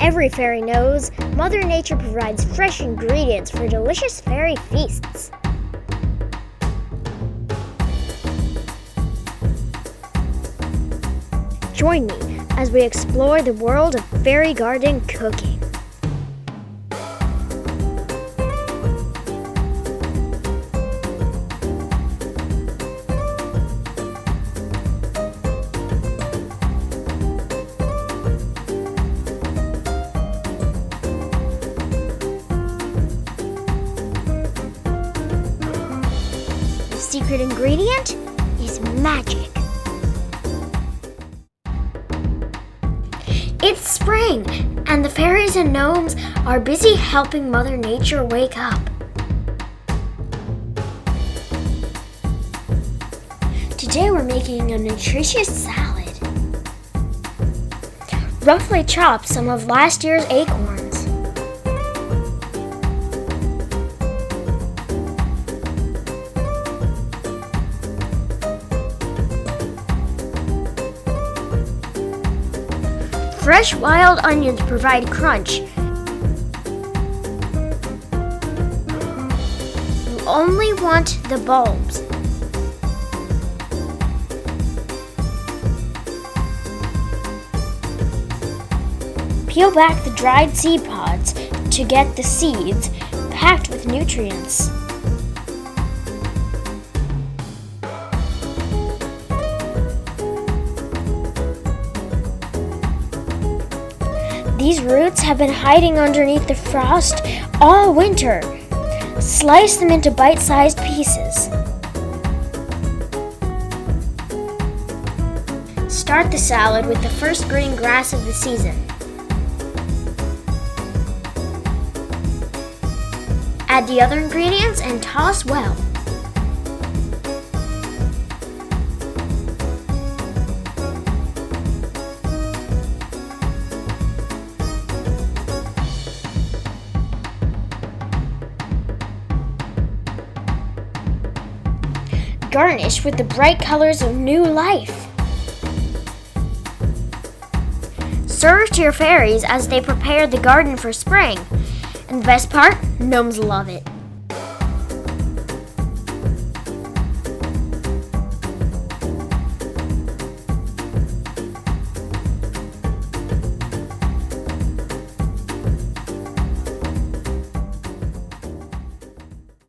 every fairy knows, Mother Nature provides fresh ingredients for delicious fairy feasts. Join me as we explore the world of fairy garden cooking. The secret ingredient is magic. It's spring, and the fairies and gnomes are busy helping Mother Nature wake up. Today we're making a nutritious salad. Roughly chop some of last year's acorns. Fresh wild onions provide crunch. You only want the bulbs. Peel back the dried seed pods to get the seeds packed with nutrients. These roots have been hiding underneath the frost all winter. Slice them into bite-sized pieces. Start the salad with the first green grass of the season. Add the other ingredients and toss well. Garnish with the bright colors of new life. Serve to your fairies as they prepare the garden for spring. And the best part, gnomes love it.